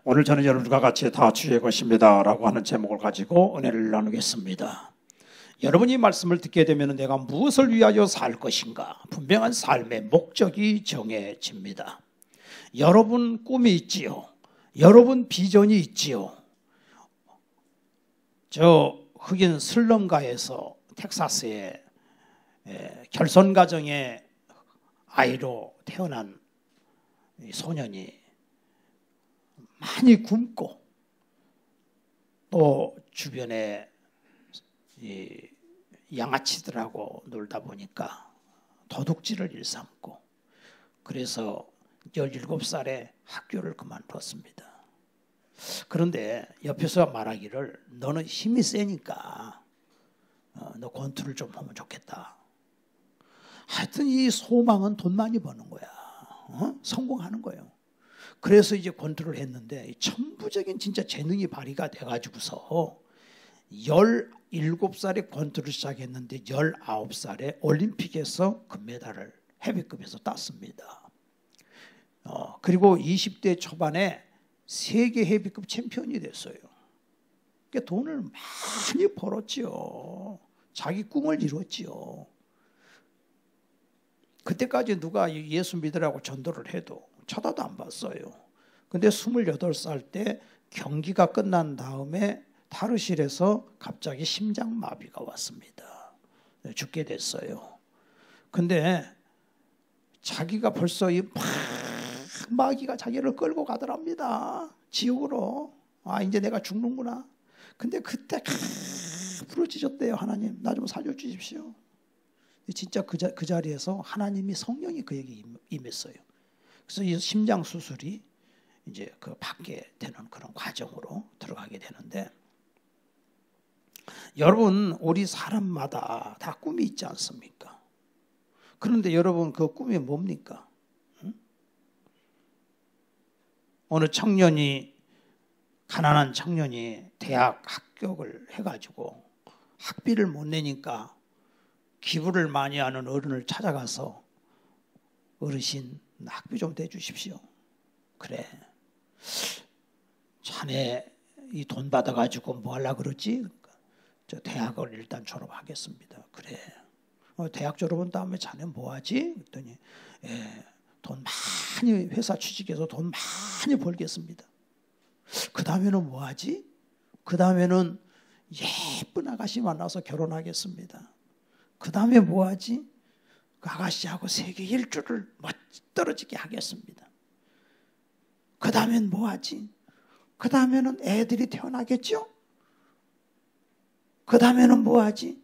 오늘 저는 여러분과 같이 다 주의 것입니다 라고 하는 제목을 가지고 은혜를 나누겠습니다. 여러분이 말씀을 듣게 되면 내가 무엇을 위하여 살 것인가 분명한 삶의 목적이 정해집니다. 여러분 꿈이 있지요. 여러분 비전이 있지요. 저 흑인 슬럼가에서 텍사스의 결손 가정의 아이로 태어난 소년이 많이 굶고 또 주변에 이 양아치들하고 놀다 보니까 도둑질을 일삼고 그래서 17살에 학교를 그만뒀습니다. 그런데 옆에서 말하기를 너는 힘이 세니까 너 권투를 좀 하면 좋겠다. 하여튼 이 소망은 돈 많이 버는 거야. 성공하는 거예요. 그래서 이제 권투를 했는데 천부적인 진짜 재능이 발휘가 돼가지고서 17살에 권투를 시작했는데 19살에 올림픽에서 금메달을 헤비급에서 땄습니다. 그리고 20대 초반에 세계 헤비급 챔피언이 됐어요. 그러니까 돈을 많이 벌었지요. 자기 꿈을 이뤘지요. 그때까지 누가 예수 믿으라고 전도를 해도 쳐다도 안 봤어요. 근데 28살 때 경기가 끝난 다음에 탈의실에서 갑자기 심장마비가 왔습니다. 죽게 됐어요. 근데 자기가 벌써 이 마귀가 자기를 끌고 가더랍니다. 지옥으로. 아, 이제 내가 죽는구나. 근데 그때 부르짖었대요. 하나님, 나 좀 살려주십시오. 진짜 그 자리에서 하나님이 성령이 그에게 임했어요. 그래서 이 심장 수술이 이제 그 받게 되는 그런 과정으로 들어가게 되는데, 여러분 우리 사람마다 다 꿈이 있지 않습니까? 그런데 여러분 그 꿈이 뭡니까? 어느 가난한 청년이 대학 합격을 해가지고 학비를 못 내니까 기부를 많이 하는 어른을 찾아가서 어르신 학비 좀 대주십시오. 그래, 자네 이 돈 받아가지고 뭐 하려고 그러지? 저 대학을 일단 졸업하겠습니다. 그래, 대학 졸업한 다음에 자네 뭐 하지? 그랬더니 돈 많이 회사 취직해서 돈 많이 벌겠습니다. 그 다음에는 뭐 하지? 그 다음에는 예쁜 아가씨 만나서 결혼하겠습니다. 그 다음에 뭐 하지? 그 아가씨하고 세계 일주를 멋떨어지게 하겠습니다. 그 다음엔 뭐 하지? 그 다음에는 애들이 태어나겠죠? 그 다음에는 뭐 하지?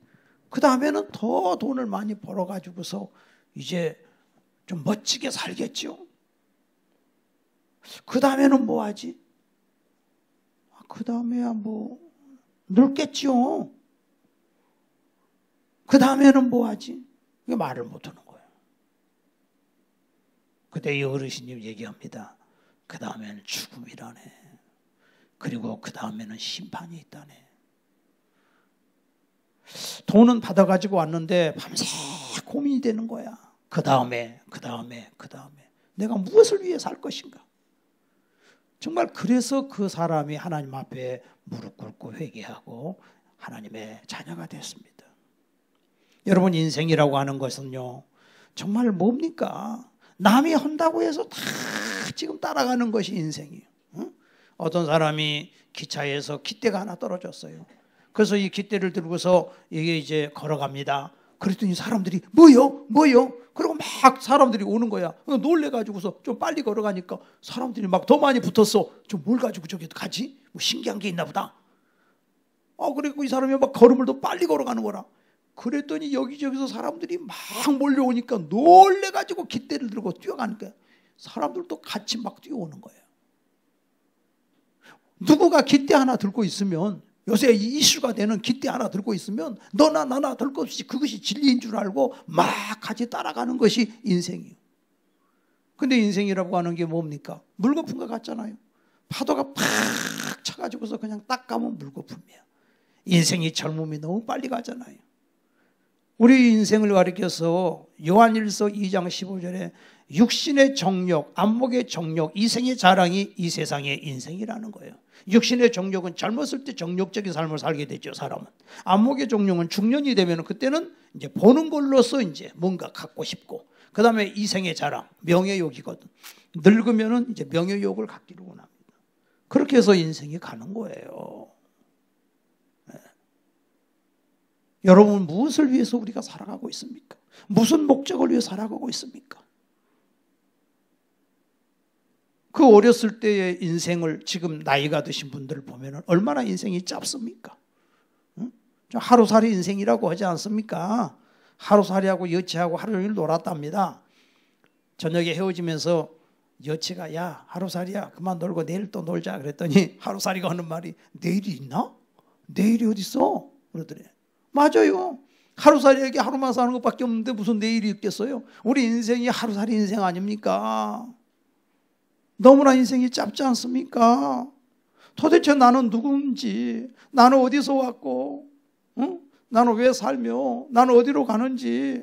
그 다음에는 더 돈을 많이 벌어가지고서 이제 좀 멋지게 살겠죠? 그 다음에는 뭐 하지? 그 다음에야 뭐 늙겠죠? 그 다음에는 뭐 하지? 이게 말을 못하는 거예요. 그때 이 어르신님 얘기합니다. 그 다음에는 죽음이라네. 그리고 그 다음에는 심판이 있다네. 돈은 받아가지고 왔는데 밤새 고민이 되는 거야. 그 다음에 내가 무엇을 위해 살 것인가? 정말 그래서 그 사람이 하나님 앞에 무릎 꿇고 회개하고 하나님의 자녀가 됐습니다. 여러분, 인생이라고 하는 것은요, 정말 뭡니까? 남이 한다고 해서 다 지금 따라가는 것이 인생이에요. 어떤 사람이 기차에서 깃대가 하나 떨어졌어요. 그래서 이 깃대를 들고서 이게 이제 걸어갑니다. 그랬더니 사람들이 뭐요? 그리고 막 사람들이 오는 거야. 놀래가지고서 좀 빨리 걸어가니까 사람들이 막 더 많이 붙었어. 좀 뭘 가지고 저기 가지? 뭐 신기한 게 있나 보다. 그리고 이 사람이 막 걸음을 더 빨리 걸어가는 거라. 그랬더니 여기저기서 사람들이 막 몰려오니까 놀래가지고 깃대를 들고 뛰어가니까 사람들도 같이 막 뛰어오는 거예요. 누구가 깃대 하나 들고 있으면, 요새 이슈가 되는 깃대 하나 들고 있으면 너나 나나 들 것 없이 그것이 진리인 줄 알고 막 같이 따라가는 것이 인생이에요. 근데 인생이라고 하는 게 뭡니까? 물거품과 같잖아요. 파도가 팍 쳐가지고서 그냥 딱 가면 물거품이야. 인생이 젊음이 너무 빨리 가잖아요. 우리 인생을 가리켜서 요한일서 2장 15절에 육신의 정욕, 안목의 정욕, 이생의 자랑이 이 세상의 인생이라는 거예요. 육신의 정욕은 젊었을 때 정욕적인 삶을 살게 되죠, 사람은. 안목의 정욕은 중년이 되면 그때는 이제 보는 걸로서 이제 뭔가 갖고 싶고, 그 다음에 이생의 자랑, 명예욕이거든. 늙으면은 이제 명예욕을 갖기로 원합니다. 그렇게 해서 인생이 가는 거예요. 네. 여러분, 무엇을 위해서 우리가 살아가고 있습니까? 무슨 목적을 위해 살아가고 있습니까? 그 어렸을 때의 인생을 지금 나이가 드신 분들을 보면 얼마나 인생이 짧습니까? 응? 하루살이 인생이라고 하지 않습니까? 하루살이하고 여치하고 하루 종일 놀았답니다. 저녁에 헤어지면서 여치가 야 하루살이야 그만 놀고 내일 또 놀자 그랬더니 하루살이가 하는 말이 내일이 있나? 내일이 어딨어? 그러더래. 맞아요. 하루살이에게 하루만 사는 것밖에 없는데 무슨 내일이 있겠어요? 우리 인생이 하루살이 인생 아닙니까? 너무나 인생이 짧지 않습니까? 도대체 나는 누군지, 나는 어디서 왔고, 응? 나는 왜 살며, 나는 어디로 가는지.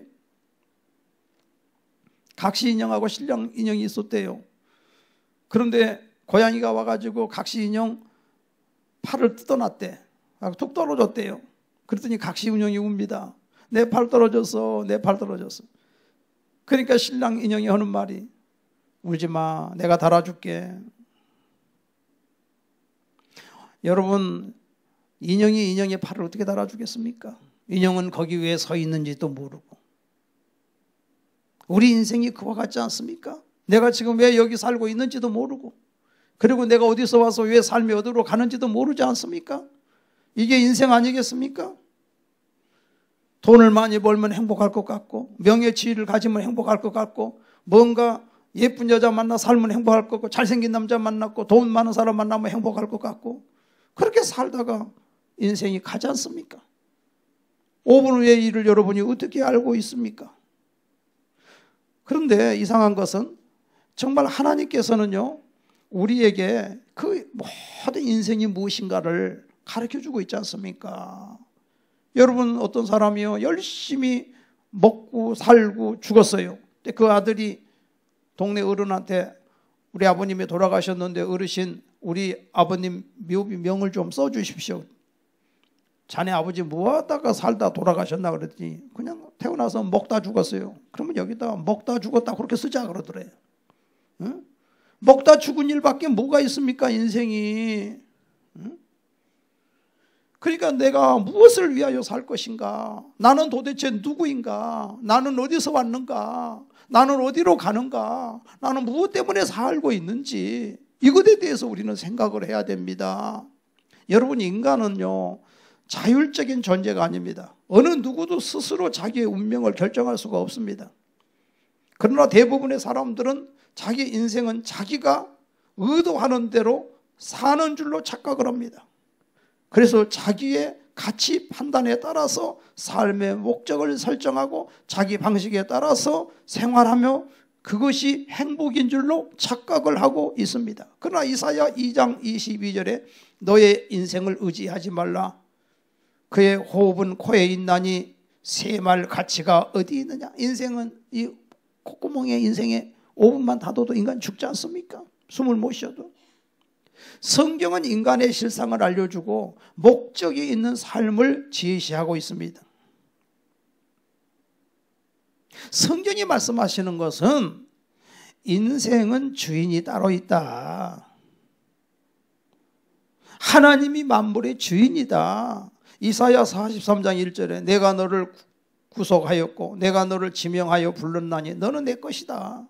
각시 인형하고 신랑 인형이 있었대요. 그런데 고양이가 와가지고 각시 인형 팔을 뜯어놨대. 툭 떨어졌대요. 그랬더니 각시 인형이 웁니다. 내 팔 떨어졌어, 내 팔 떨어졌어. 그러니까 신랑 인형이 하는 말이 울지 마, 내가 달아줄게. 여러분, 인형이 인형의 팔을 어떻게 달아주겠습니까? 인형은 거기 왜 서 있는지도 모르고. 우리 인생이 그와 같지 않습니까? 내가 지금 왜 여기 살고 있는지도 모르고, 그리고 내가 어디서 와서 왜 삶이 어디로 가는지도 모르지 않습니까? 이게 인생 아니겠습니까? 돈을 많이 벌면 행복할 것 같고, 명예 지위를 가지면 행복할 것 같고, 뭔가 예쁜 여자 만나 살면 행복할 것 같고, 잘생긴 남자 만났고, 돈 많은 사람 만나면 행복할 것 같고, 그렇게 살다가 인생이 가지 않습니까? 5분 후의 일을 여러분이 어떻게 알고 있습니까? 그런데 이상한 것은 정말 하나님께서는요, 우리에게 그 모든 인생이 무엇인가를 가르쳐주고 있지 않습니까? 여러분, 어떤 사람이요 열심히 먹고 살고 죽었어요. 근데 그 아들이 동네 어른한테 우리 아버님이 돌아가셨는데 어르신 우리 아버님 묘비 명을 좀 써주십시오. 자네 아버지 뭐하다가 살다 돌아가셨나 그랬더니 그냥 태어나서 먹다 죽었어요. 그러면 여기다 먹다 죽었다 그렇게 쓰자 그러더래요. 응? 먹다 죽은 일밖에 뭐가 있습니까 인생이. 응? 그러니까 내가 무엇을 위하여 살 것인가, 나는 도대체 누구인가, 나는 어디서 왔는가, 나는 어디로 가는가, 나는 무엇 때문에 살고 있는지, 이것에 대해서 우리는 생각을 해야 됩니다. 여러분, 인간은요 자율적인 존재가 아닙니다. 어느 누구도 스스로 자기의 운명을 결정할 수가 없습니다. 그러나 대부분의 사람들은 자기 인생은 자기가 의도하는 대로 사는 줄로 착각을 합니다. 그래서 자기의 가치 판단에 따라서 삶의 목적을 설정하고 자기 방식에 따라서 생활하며 그것이 행복인 줄로 착각을 하고 있습니다. 그러나 이사야 2장 22절에 너의 인생을 의지하지 말라. 그의 호흡은 코에 있나니 새말 가치가 어디 있느냐. 인생은 이 콧구멍에 인생에 5분만 닫아도 인간 죽지 않습니까? 숨을 못 쉬어도. 성경은 인간의 실상을 알려주고 목적이 있는 삶을 제시하고 있습니다. 성경이 말씀하시는 것은 인생은 주인이 따로 있다. 하나님이 만물의 주인이다. 이사야 43장 1절에 내가 너를 구속하였고 내가 너를 지명하여 불렀나니 너는 내 것이다.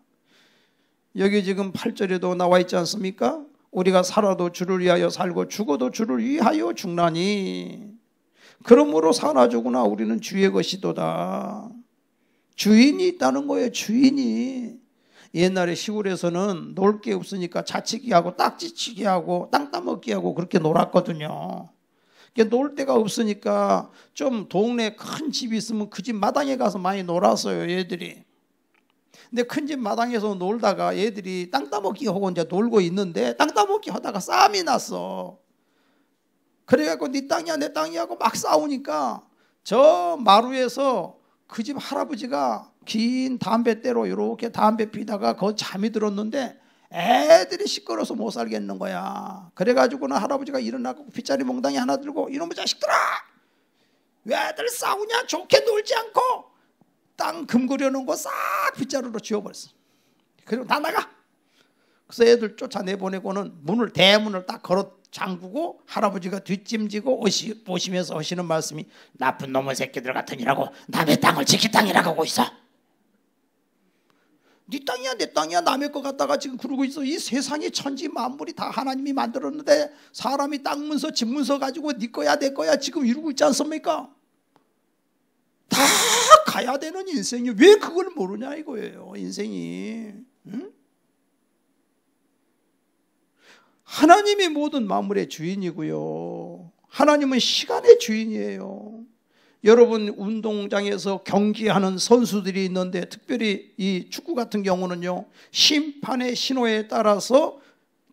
여기 지금 8절에도 나와 있지 않습니까? 우리가 살아도 주를 위하여 살고 죽어도 주를 위하여 죽나니 그러므로 사나 죽으나 우리는 주의 것이도다. 주인이 있다는 거예요. 주인이. 옛날에 시골에서는 놀 게 없으니까 자치기 하고 딱지치기 하고 땅 따먹기 하고 그렇게 놀았거든요. 놀 데가 없으니까 좀 동네에 큰 집이 있으면 그 집 마당에 가서 많이 놀았어요, 얘들이. 근데 큰 집 마당에서 놀다가 얘들이 땅 따먹기 하고 이제 놀고 있는데 땅 따먹기 하다가 싸움이 났어. 그래갖고 네 땅이야 내 땅이야 하고 막 싸우니까 저 마루에서 그 집 할아버지가 긴 담뱃대로 이렇게 담배 피다가 그 잠이 들었는데 애들이 시끄러워서 못 살겠는 거야. 그래가지고는 할아버지가 일어나고 빗자리 몽땅이 하나 들고 이놈의 자식들아 왜들 싸우냐 좋게 놀지 않고 땅 금그려 놓은 거 싹 빗자루로 지워버렸어. 그리고 다 나가. 그래서 애들 쫓아내보내고는 대문을 딱 걸어 잠그고 할아버지가 뒷짐지고 오시면서 하시는 말씀이 나쁜 놈의 새끼들 같으니라고 남의 땅을 지킬 땅이라고 하고 있어. 네 땅이야 내 땅이야 남의 것 같다가 지금 그러고 있어. 이 세상의 천지 만물이 다 하나님이 만들었는데 사람이 땅 문서 집 문서 가지고 네 거야 내 거야 지금 이러고 있지 않습니까? 다 가야 되는 인생이 왜 그걸 모르냐 이거예요. 인생이. 응? 하나님이 모든 만물의 주인이고요. 하나님은 시간의 주인이에요. 여러분 운동장에서 경기하는 선수들이 있는데 특별히 이 축구 같은 경우는요. 심판의 신호에 따라서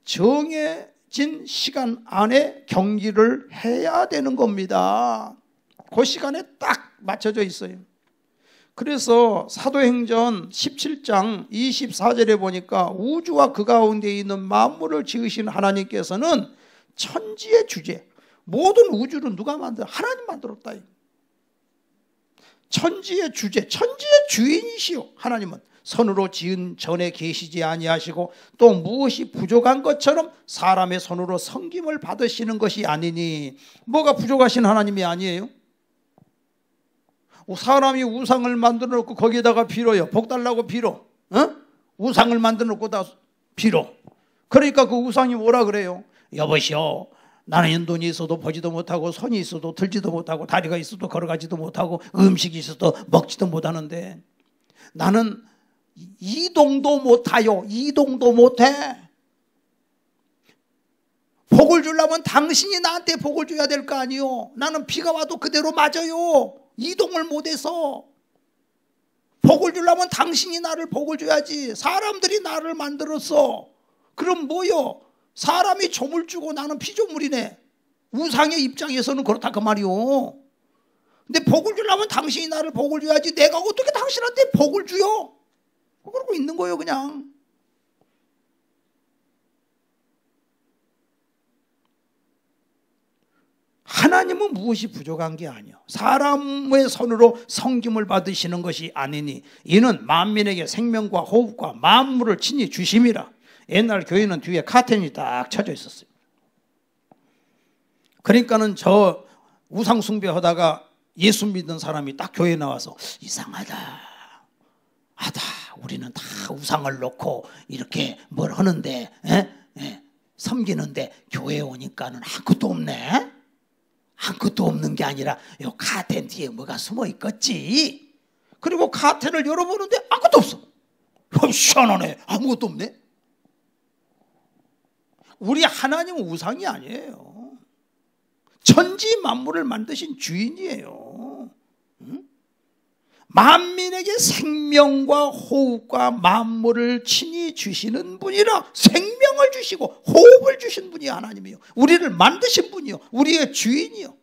정해진 시간 안에 경기를 해야 되는 겁니다. 그 시간에 딱 맞춰져 있어요. 그래서 사도행전 17장 24절에 보니까 우주와 그 가운데 있는 만물을 지으신 하나님께서는 천지의 주제, 모든 우주를 누가 만들어? 하나님 만들었다. 천지의 주제, 천지의 주인이시오. 하나님은 손으로 지은 전에 계시지 아니하시고 또 무엇이 부족한 것처럼 사람의 손으로 섬김을 받으시는 것이 아니니. 뭐가 부족하신 하나님이 아니에요? 사람이 우상을 만들어 놓고 거기에다가 빌어요. 복 달라고 빌어. 우상을 만들어 놓고 다 빌어. 그러니까 그 우상이 뭐라 그래요? 여보시오, 나는 돈이 있어도 보지도 못하고 손이 있어도 들지도 못하고 다리가 있어도 걸어가지도 못하고 음식이 있어도 먹지도 못하는데 나는 이동도 못하요. 이동도 못해. 복을 주려면 당신이 나한테 복을 줘야 될 거 아니요. 나는 비가 와도 그대로 맞아요. 이동을 못해서. 복을 주려면 당신이 나를 복을 줘야지. 사람들이 나를 만들었어. 그럼 뭐요? 사람이 조물 주고 나는 피조물이네. 우상의 입장에서는 그렇다 그 말이요. 근데 복을 주려면 당신이 나를 복을 줘야지. 내가 어떻게 당신한테 복을 주요? 그러고 있는 거예요 그냥. 하나님은 무엇이 부족한 게 아니요 사람의 손으로 섬김을 받으시는 것이 아니니 이는 만민에게 생명과 호흡과 만물을 친히 주심이라. 옛날 교회는 뒤에 카텐이 딱 쳐져 있었어요. 그러니까는 저 우상 숭배하다가 예수 믿는 사람이 딱 교회에 나와서 이상하다. 우리는 다 우상을 놓고 이렇게 뭘 하는데 섬기는데 교회에 오니까는 아무것도 없네. 아무것도 없는 게 아니라 요 카텐 뒤에 뭐가 숨어 있겠지. 그리고 카텐을 열어보는데 아무것도 없어. 희한하네. 아무것도 없네. 우리 하나님은 우상이 아니에요. 천지 만물을 만드신 주인이에요. 만민에게 생명과 호흡과 만물을 친히 주시는 분이라. 생명을 주시고 호흡을 주신 분이 하나님이요. 우리를 만드신 분이요. 우리의 주인이요.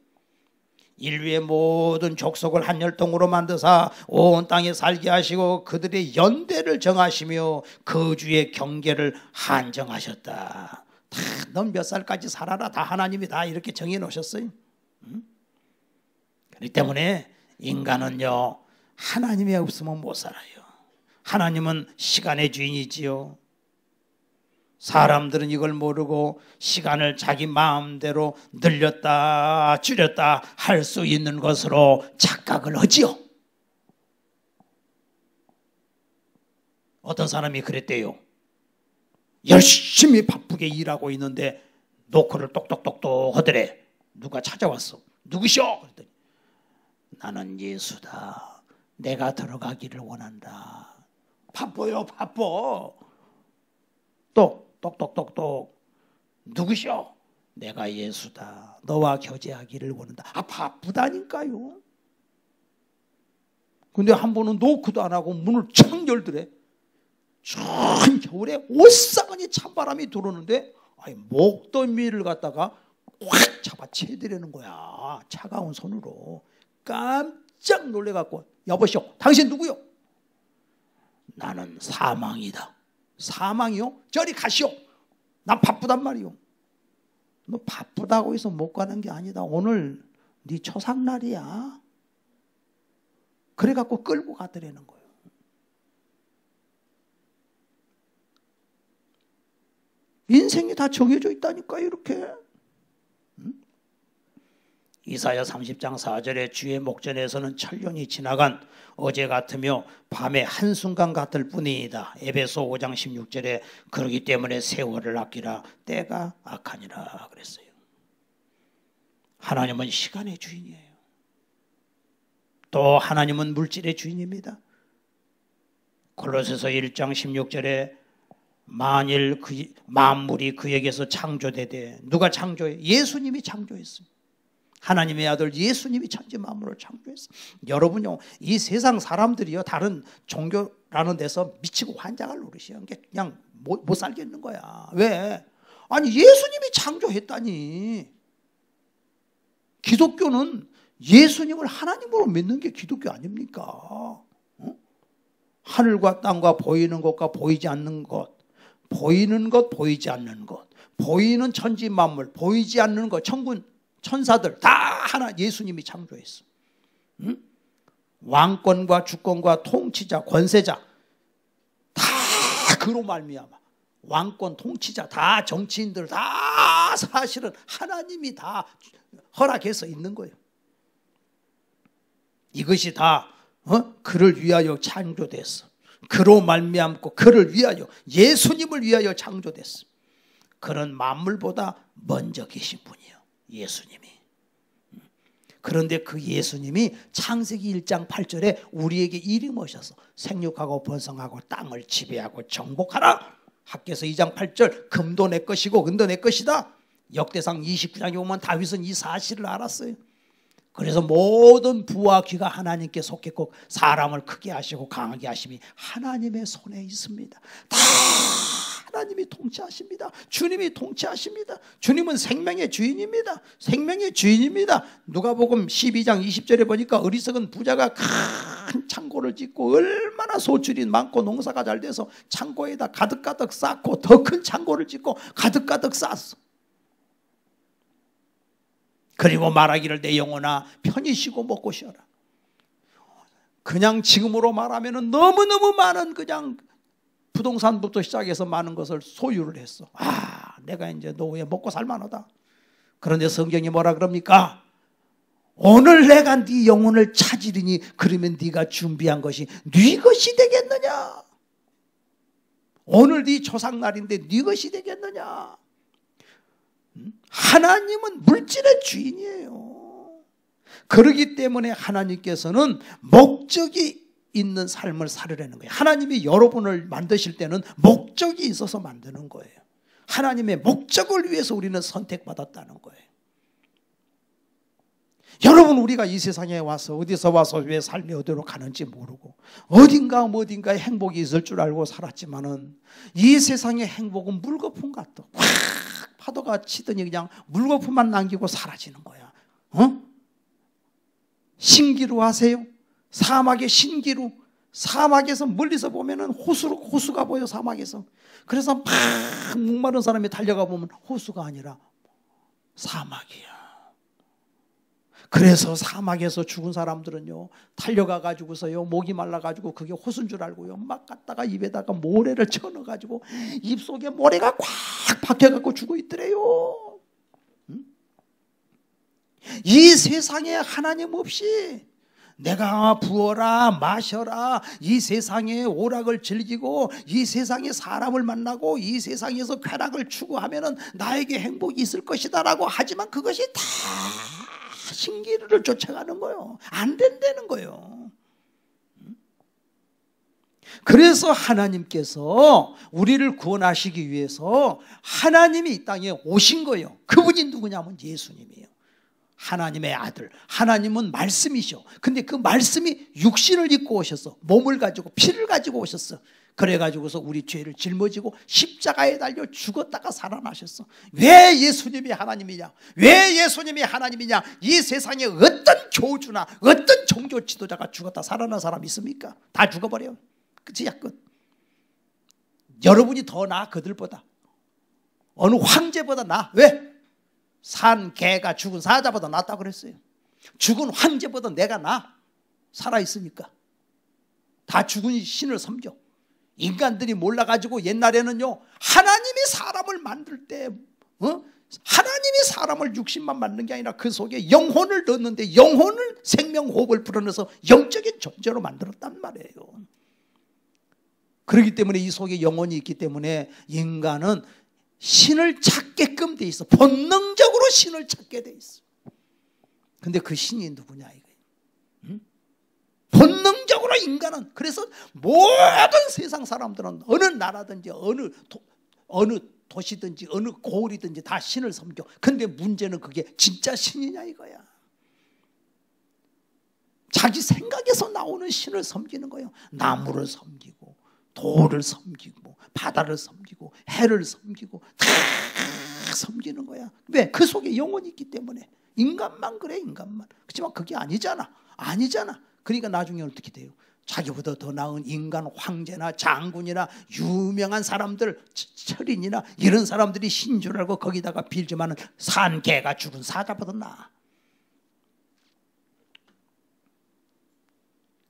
인류의 모든 족속을 한 혈통으로 만드사 온 땅에 살게 하시고 그들의 연대를 정하시며 거주의 경계를 한정하셨다. 다 넌 몇 살까지 살아라. 다 하나님이 다 이렇게 정해 놓으셨어요. 그렇기 때문에 인간은요 하나님이 없으면 못 살아요. 하나님은 시간의 주인이지요. 사람들은 이걸 모르고 시간을 자기 마음대로 늘렸다 줄였다 할 수 있는 것으로 착각을 하지요. 어떤 사람이 그랬대요. 열심히 바쁘게 일하고 있는데 노크를 똑똑똑똑 하더래. 누가 찾아왔어. 누구시오? 그랬더니 나는 예수다. 내가 들어가기를 원한다. 바빠요 바빠. 또 똑똑똑똑 누구시오? 내가 예수다. 너와 교제하기를 원한다. 바쁘다니까요. 근데 한 번은 노크도 안 하고 문을 창 열더래. 추운 겨울에 오싹하니 찬바람이 들어오는데 목덜미를 갖다가 확 잡아채드리는 거야. 차가운 손으로. 깜짝 놀래갖고 여보시오, 당신 누구요? 나는 사망이다. 사망이요? 저리 가시오. 난 바쁘단 말이요. 너 바쁘다고 해서 못 가는 게 아니다. 오늘 네 초상날이야. 그래갖고 끌고 가더라는 거예요. 인생이 다 정해져 있다니까 이렇게. 이사야 30장 4절에 주의 목전에서는 천년이 지나간 어제 같으며 밤의 한순간 같을 뿐이다. 에베소 5장 16절에 그러기 때문에 세월을 아끼라 때가 악하니라 그랬어요. 하나님은 시간의 주인이에요. 또 하나님은 물질의 주인입니다. 골로새서 1장 16절에 만일 만물이 그에게서 창조되되, 누가 창조해? 예수님이 창조했습니다. 하나님의 아들 예수님이 천지 만물을 창조했어요. 여러분요, 이 세상 사람들이요, 다른 종교라는 데서 미치고 환장을 노릇이요. 그냥 못 살겠는 거야. 왜? 아니, 예수님이 창조했다니. 기독교는 예수님을 하나님으로 믿는 게 기독교 아닙니까? 어? 하늘과 땅과 보이는 것과 보이지 않는 것, 보이는 것, 보이지 않는 것, 보이는 천지 만물, 보이지 않는 것, 천군, 천사들 다 하나 예수님이 창조했어. 응? 왕권과 주권과 통치자, 권세자 다 그로 말미암아. 왕권, 통치자 다, 정치인들 다 사실은 하나님이 다 허락해서 있는 거예요. 이것이 다 그를 위하여 창조됐어. 그로 말미암고 그를 위하여, 예수님을 위하여 창조됐어. 그런 만물보다 먼저 계신 분이에요, 예수님이. 그런데 그 예수님이 창세기 1장 8절에 우리에게 이름하셔서 생육하고 번성하고 땅을 지배하고 정복하라. 학개서 2장 8절 금도 내 것이고 은도 내 것이다. 역대상 29장에 보면 다윗은 이 사실을 알았어요. 그래서 모든 부와 귀가 하나님께 속했고 사람을 크게 하시고 강하게 하심이 하나님의 손에 있습니다. 다 하나님이 통치하십니다. 주님이 통치하십니다. 주님은 생명의 주인입니다. 생명의 주인입니다. 누가복음 12장 20절에 보니까 어리석은 부자가 큰 창고를 짓고 얼마나 소출이 많고 농사가 잘 돼서 창고에다 가득가득 쌓고 더 큰 창고를 짓고 가득가득 쌓았어. 그리고 말하기를 내 영혼아 편히 쉬고 먹고 쉬어라. 그냥 지금으로 말하면 너무너무 많은 그냥 부동산부터 시작해서 많은 것을 소유를 했어. 아, 내가 이제 노후에 먹고 살만하다. 그런데 성경이 뭐라 그럽니까? 오늘 내가 네 영혼을 찾으리니 그러면 네가 준비한 것이 네 것이 되겠느냐? 오늘 네 조상날인데 네 것이 되겠느냐? 하나님은 물질의 주인이에요. 그렇기 때문에 하나님께서는 목적이 있는 삶을 살으라는 거예요. 하나님이 여러분을 만드실 때는 목적이 있어서 만드는 거예요. 하나님의 목적을 위해서 우리는 선택받았다는 거예요. 여러분, 우리가 이 세상에 와서 어디서 와서 왜 삶이 어디로 가는지 모르고 어딘가에 행복이 있을 줄 알고 살았지만은 이 세상의 행복은 물거품 같아. 확 파도가 치더니 그냥 물거품만 남기고 사라지는 거야. 신기루 아세요? 사막의 신기루. 사막에서 멀리서 보면은 호수가 보여. 사막에서. 그래서 막 목마른 사람이 달려가 보면 호수가 아니라 사막이야. 그래서 사막에서 죽은 사람들은요, 달려가 가지고서요, 목이 말라 가지고 그게 호수인 줄 알고요, 막 갖다가 입에다가 모래를 쳐넣어 가지고 입속에 모래가 꽉 박혀 갖고 죽어 있더래요. 이 세상에 하나님 없이 내가 부어라 마셔라, 이 세상의 오락을 즐기고 이 세상의 사람을 만나고 이 세상에서 쾌락을 추구하면은 나에게 행복이 있을 것이다라고 하지만 그것이 다 신기루를 쫓아가는 거예요. 안 된다는 거예요. 그래서 하나님께서 우리를 구원하시기 위해서 하나님이 이 땅에 오신 거예요. 그분이 누구냐면 예수님이에요. 하나님의 아들. 하나님은 말씀이셔. 근데 그 말씀이 육신을 입고 오셨어. 몸을 가지고 피를 가지고 오셨어. 그래가지고서 우리 죄를 짊어지고 십자가에 달려 죽었다가 살아나셨어. 왜 예수님이 하나님이냐? 왜 예수님이 하나님이냐? 이 세상에 어떤 교주나 어떤 종교 지도자가 죽었다 살아난 사람 있습니까? 다 죽어버려요. 끝이야, 끝. 여러분이 더 나아, 그들보다. 어느 황제보다 나아. 왜? 산 개가 죽은 사자보다 낫다고 그랬어요. 죽은 황제보다 내가 나아. 살아있으니까. 다 죽은 신을 섬겨. 인간들이 몰라가지고 옛날에는요, 하나님이 사람을 만들 때 하나님이 사람을 육신만 만든 게 아니라 그 속에 영혼을 넣었는데 영혼을 생명호흡을 불어넣어서 영적인 존재로 만들었단 말이에요. 그렇기 때문에 이 속에 영혼이 있기 때문에 인간은 신을 찾게끔 돼 있어. 본능적으로 신을 찾게 돼 있어. 근데 그 신이 누구냐 이거예요. 응? 본능적으로 인간은, 그래서 모든 세상 사람들은 어느 나라든지 어느 도시든지 어느 고을이든지 다 신을 섬겨. 근데 문제는 그게 진짜 신이냐 이거야. 자기 생각에서 나오는 신을 섬기는 거예요. 나무를 섬기고 돌을 섬기고 바다를 섬기고 해를 섬기고 다 섬기는 거야. 왜? 그 속에 영혼이 있기 때문에. 인간만 그래, 인간만. 그렇지만 그게 아니잖아. 그러니까 나중에 어떻게 돼요? 자기보다 더 나은 인간 황제나 장군이나 유명한 사람들, 철인이나 이런 사람들이 신줄 알고 거기다가 빌지만은 산 개가 죽은 사자보다 나아.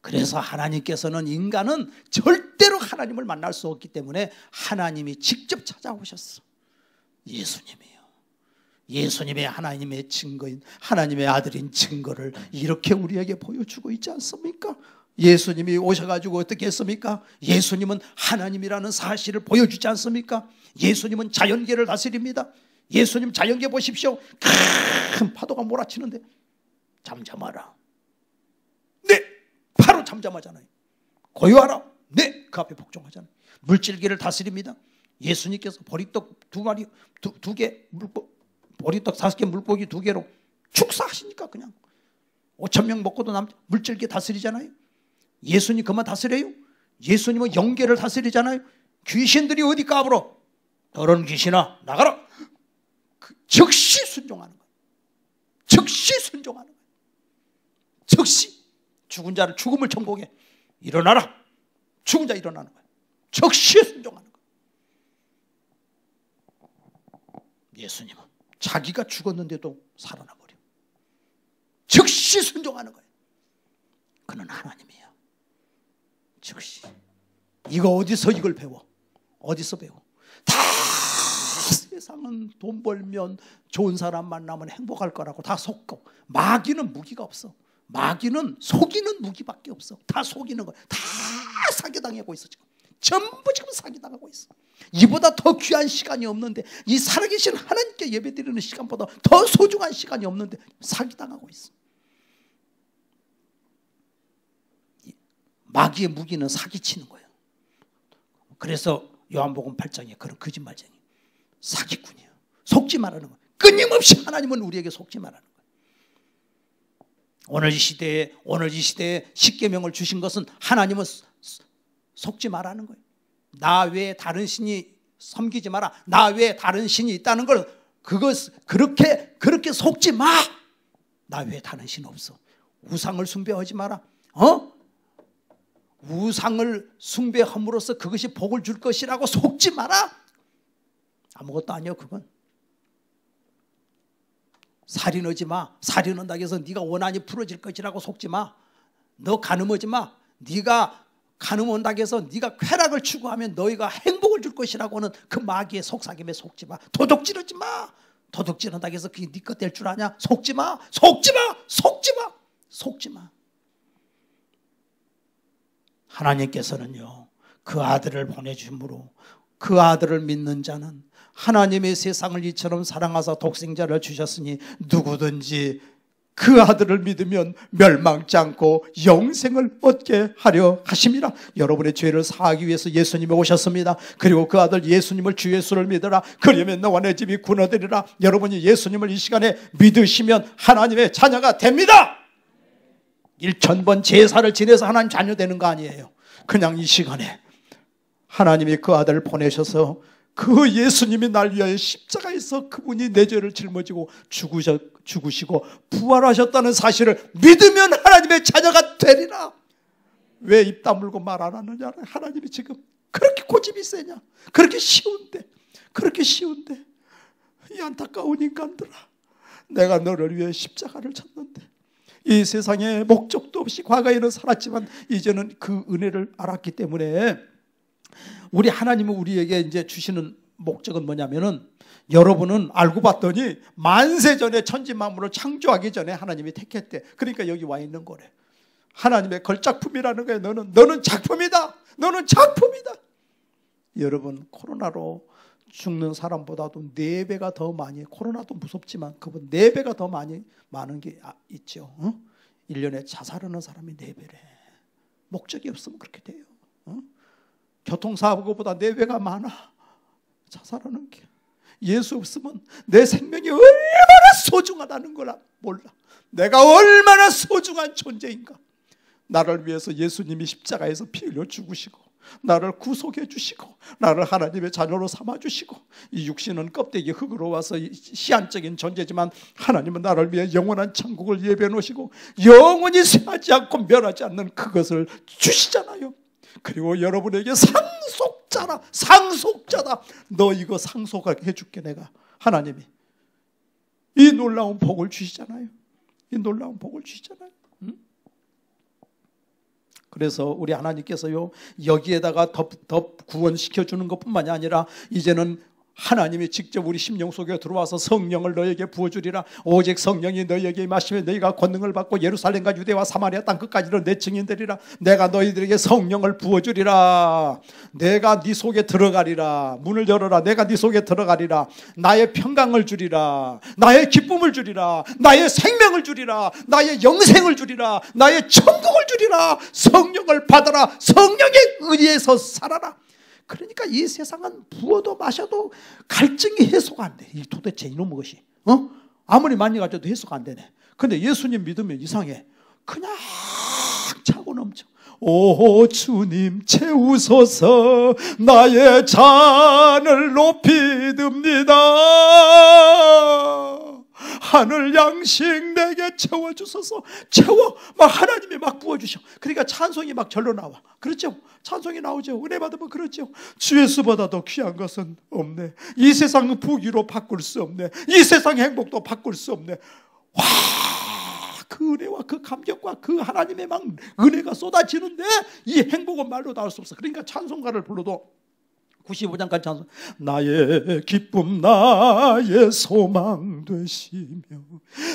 그래서 하나님께서는, 인간은 절대로 하나님을 만날 수 없기 때문에 하나님이 직접 찾아오셨어. 예수님이요. 예수님의 하나님의 증거인 하나님의 아들인 증거를 이렇게 우리에게 보여주고 있지 않습니까? 예수님이 오셔가지고 어떻게 했습니까? 예수님은 하나님이라는 사실을 보여주지 않습니까? 예수님은 자연계를 다스립니다. 예수님 자연계 보십시오. 큰 파도가 몰아치는데 잠잠하라. 네, 바로 잠잠하잖아요. 고요하라. 네, 그 앞에 복종하잖아요. 물질계를 다스립니다. 예수님께서 보리떡 2마리, 2개 물고 보리떡 5개 물고기 2개로 축사하시니까 그냥 5,000명 먹고도 물질계 다스리잖아요. 예수님 그만 다스려요? 예수님은 영계를 다스리잖아요. 귀신들이 어디 까불어? 너런 귀신아 나가라. 즉시 순종하는 거예요. 즉시 순종하는 거예요. 즉시 죽은 자를 죽음을 천국에 일어나라. 죽은 자 일어나는 거예요. 즉시 순종하는 거예요. 예수님은 자기가 죽었는데도 살아나 버려. 즉시 순종하는 거예요. 그는 하나님이야. 즉시. 이거 어디서 이걸 배워? 어디서 배워? 다 세상은 돈 벌면 좋은 사람 만나면 행복할 거라고 다 속고, 마귀는 무기가 없어. 마귀는 속이는 무기밖에 없어. 다 속이는 거야. 다 사기당하고 있어 지금. 전부 지금 사기당하고 있어. 이보다 더 귀한 시간이 없는데, 이 살아계신 하나님께 예배드리는 시간보다 더 소중한 시간이 없는데 사기당하고 있어. 마귀의 무기는 사기치는 거예요. 그래서 요한복음 8장에 그런 거짓말쟁이, 사기꾼이에요. 속지 말라는 거예요. 끊임없이 하나님은 우리에게 속지 말라는 거예요. 오늘 이 시대에 십계명을 주신 것은 하나님은 속지 말라는 거예요. 나 외에 다른 신이 섬기지 마라. 나 외에 다른 신이 있다는 걸 그렇게 속지 마. 나 외에 다른 신 없어. 우상을 숭배하지 마라. 우상을 숭배함으로써 그것이 복을 줄 것이라고 속지 마라. 아무것도 아니요 그건. 살인하지 마. 살인한다고 해서 네가 원한이 풀어질 것이라고 속지 마. 너 간음하지 마. 네가 간음한다고 해서 네가 쾌락을 추구하면 너희가 행복을 줄 것이라고는 그 마귀의 속삭임에 속지 마. 도둑질하지 마. 도둑질한다고 해서 그게 네 것 될 줄 아냐? 속지 마. 속지 마. 속지 마. 속지 마. 하나님께서는요, 그 아들을 보내주므로 그 아들을 믿는 자는 하나님의 세상을 이처럼 사랑하사 독생자를 주셨으니 누구든지 그 아들을 믿으면 멸망치 않고 영생을 얻게 하려 하심이라. 여러분의 죄를 사하기 위해서 예수님이 오셨습니다. 그리고 그 아들 예수님을 주 예수를 믿으라. 그러면 너와 내 집이 구원되리라. 여러분이 예수님을 이 시간에 믿으시면 하나님의 자녀가 됩니다. 1000번 제사를 지내서 하나님 자녀 되는 거 아니에요. 그냥 이 시간에 하나님이 그 아들을 보내셔서 그 예수님이 날 위하여 십자가에서 그분이 내 죄를 짊어지고 죽으시고 부활하셨다는 사실을 믿으면 하나님의 자녀가 되리라. 왜 입 다물고 말 안 하느냐? 하나님이 지금 그렇게 고집이 세냐? 그렇게 쉬운데 이 안타까운 인간들아, 내가 너를 위해 십자가를 쳤는데 이 세상에 목적도 없이 과거에는 살았지만 이제는 그 은혜를 알았기 때문에 우리 하나님은 우리에게 이제 주시는 목적은 뭐냐면은, 여러분은 알고 봤더니 만세전에 천지만물을 창조하기 전에 하나님이 택했대. 그러니까 여기 와 있는 거래. 하나님의 걸작품이라는 거예요. 너는 작품이다. 너는 작품이다. 여러분, 코로나로 죽는 사람보다도 4배가 더 많이, 코로나도 무섭지만 그분 4배가 더 많은 게 있죠. 1년에 자살하는 사람이 4배래. 목적이 없으면 그렇게 돼요. 교통사고보다 4배가 많아, 자살하는 게. 예수 없으면 내 생명이 얼마나 소중하다는 걸 몰라. 내가 얼마나 소중한 존재인가. 나를 위해서 예수님이 십자가에서 피 흘려 죽으시고 나를 구속해 주시고 나를 하나님의 자녀로 삼아 주시고, 이 육신은 껍데기 흙으로 와서 시한적인 존재지만 하나님은 나를 위해 영원한 천국을 예배해 놓으시고 영원히 쇠하지 않고 멸하지 않는 그것을 주시잖아요. 그리고 여러분에게 상속자다. 너 이거 상속해 줄게 내가. 하나님이 이 놀라운 복을 주시잖아요. 그래서 우리 하나님께서요, 여기에다가 더 구원시켜 주는 것뿐만이 아니라 이제는 하나님이 직접 우리 심령 속에 들어와서 성령을 너에게 부어주리라. 오직 성령이 너에게 임하시면 너희가 권능을 받고 예루살렘과 유대와 사마리아 땅 끝까지로 내 증인되리라. 내가 너희들에게 성령을 부어주리라. 내가 네 속에 들어가리라. 문을 열어라. 내가 네 속에 들어가리라. 나의 평강을 주리라. 나의 기쁨을 주리라. 나의 생명을 주리라. 나의 영생을 주리라. 나의 천국을 주리라. 성령을 받아라. 성령에 의해서 살아라. 그러니까 이 세상은 부어도 마셔도 갈증이 해소가 안 돼. 이 도대체 이놈의 것이 아무리 많이 가져도 해소가 안 되네. 근데 예수님 믿으면 이상해. 그냥 차고 넘쳐. 오 주님 채우소서. 나의 잔을 높이 듭니다. 하늘 양식 내게 채워주소서. 막 하나님이 막 부어주셔. 그러니까 찬송이 막 절로 나와. 그렇죠? 찬송이 나오죠. 은혜 받으면 그렇죠. 주 예수보다 더 귀한 것은 없네. 이 세상은 부귀로 바꿀 수 없네. 이 세상 행복도 바꿀 수 없네. 와, 그 은혜와 그 감격과 그 하나님의 막 은혜가 쏟아지는데 이 행복은 말로 나올 수 없어. 그러니까 찬송가를 불러도 95장까지 찬송. 나의 기쁨 나의 소망 되시며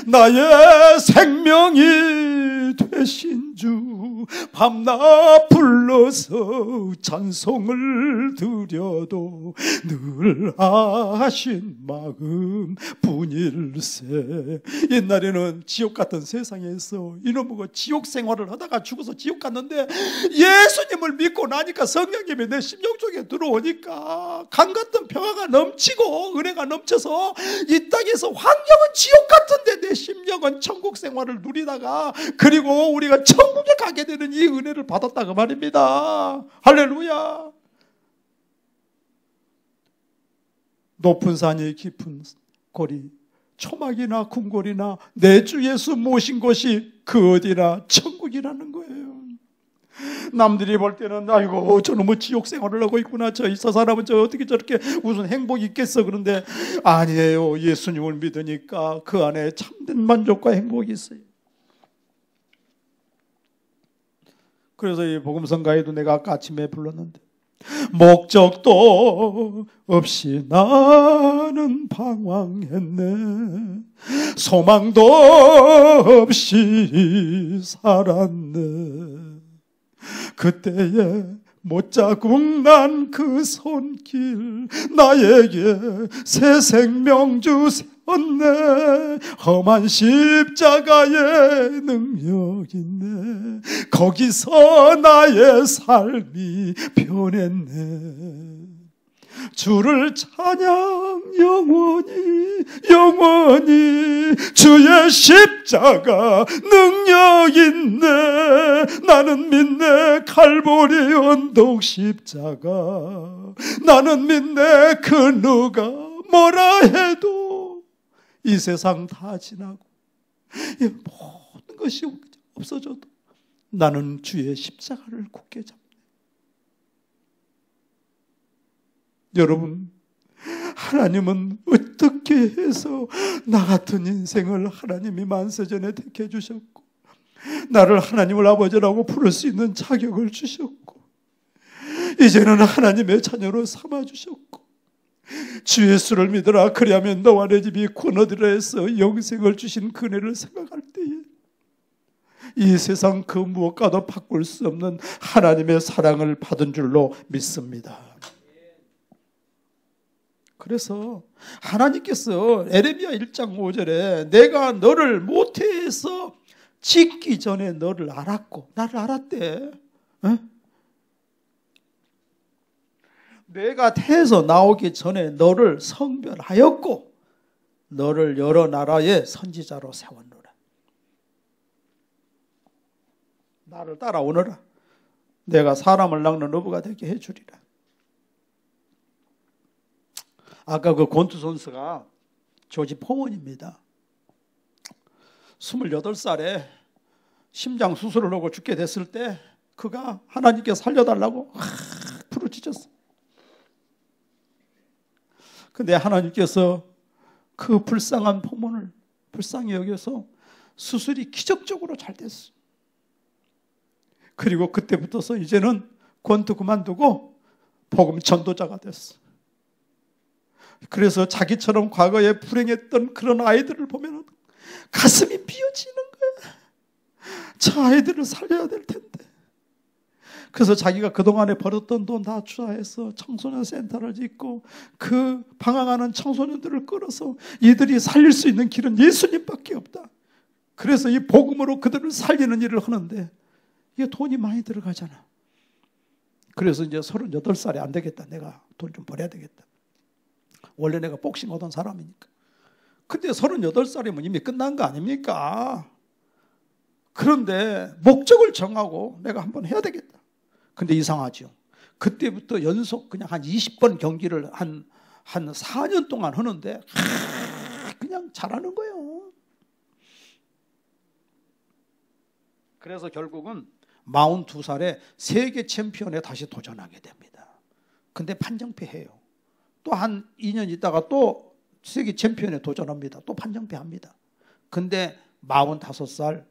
나의 생명이 되신 주, 밤낮 불러서 찬송을 드려도 늘 하신 마음 뿐일세. 옛날에는 지옥 같은 세상에서 이놈의 지옥 생활을 하다가 죽어서 지옥 갔는데 예수님을 믿고 나니까 성령님이 내 심령 속에 들어오니까 강 같은 평화가 넘치고 은혜가 넘쳐서 이 땅에서 환경은 지옥 같은데 내 심령은 천국 생활을 누리다가 그리고 우리가 천국에 가게 되는 이 은혜를 받았다고 말입니다. 할렐루야. 높은 산이 깊은 고리, 초막이나 궁궐이나 내 주 예수 모신 것이 그 어디나 천국이라는 거예요. 남들이 볼 때는 아이고 저놈의 지옥 생활을 하고 있구나, 저 사람은 저 어떻게 저렇게 무슨 행복이 있겠어. 그런데 아니에요. 예수님을 믿으니까 그 안에 참된 만족과 행복이 있어요. 그래서 이 복음성가에도 내가 아까 아침에 불렀는데, 목적도 없이 나는 방황했네, 소망도 없이 살았네. 그때에 못자국 난 그 손길 나에게 새 생명 주셨네. 험한 십자가의 능력 있네. 거기서 나의 삶이 변했네. 주를 찬양 영원히 영원히 주의 십자가 능력 있네. 나는 믿네 칼보리 언덕 십자가. 나는 믿네 그 누가 뭐라 해도 이 세상 다 지나고 모든 것이 없어져도 나는 주의 십자가를 굳게 잡네. 여러분, 하나님은 어떻게 해서 나 같은 인생을 하나님이 만세전에 택해 주셨고 나를 하나님을 아버지라고 부를 수 있는 자격을 주셨고 이제는 하나님의 자녀로 삼아주셨고 주 예수를 믿으라 그리하면 너와 내 집이 구원 얻으리라 해서 영생을 주신 그네를 생각할 때에 이 세상 그 무엇과도 바꿀 수 없는 하나님의 사랑을 받은 줄로 믿습니다. 그래서 하나님께서 에레미야 1장 5절에 내가 너를 모태에서 짓기 전에 너를 알았고 나를 알았대. 어? 내가 태에서 나오기 전에 너를 성별하였고 너를 여러 나라의 선지자로 세웠노라. 나를 따라오너라. 내가 사람을 낚는 어부가 되게 해주리라. 아까 그 권투 선수가 조지 포먼입니다. 28살에 심장 수술을 하고 죽게 됐을 때 그가 하나님께 살려달라고 부르짖었어. 근데 하나님께서 그 불쌍한 포먼을 불쌍히 여겨서 수술이 기적적으로 잘 됐어. 그리고 그때부터서 이제는 권투 그만두고 복음 전도자가 됐어. 그래서 자기처럼 과거에 불행했던 그런 아이들을 보면 가슴이 비어지는 거야. 저 아이들을 살려야 될 텐데. 그래서 자기가 그동안에 벌었던 돈 다 투자해서 청소년 센터를 짓고 그 방황하는 청소년들을 끌어서 이들이 살릴 수 있는 길은 예수님밖에 없다. 그래서 이 복음으로 그들을 살리는 일을 하는데 이게 돈이 많이 들어가잖아. 그래서 이제 38살이 안 되겠다. 내가 돈 좀 벌어야 되겠다. 원래 내가 복싱 하던 사람이니까. 근데 38살이면 이미 끝난 거 아닙니까? 그런데 목적을 정하고 내가 한번 해야 되겠다. 근데 이상하죠. 그때부터 연속 그냥 한 20번 경기를 한 4년 동안 하는데 그냥 잘하는 거예요. 그래서 결국은 42살에 세계 챔피언에 다시 도전하게 됩니다. 근데 판정패해요. 또 한 2년 있다가 또 세계 챔피언에 도전합니다. 또 판정패합니다. 근데 45살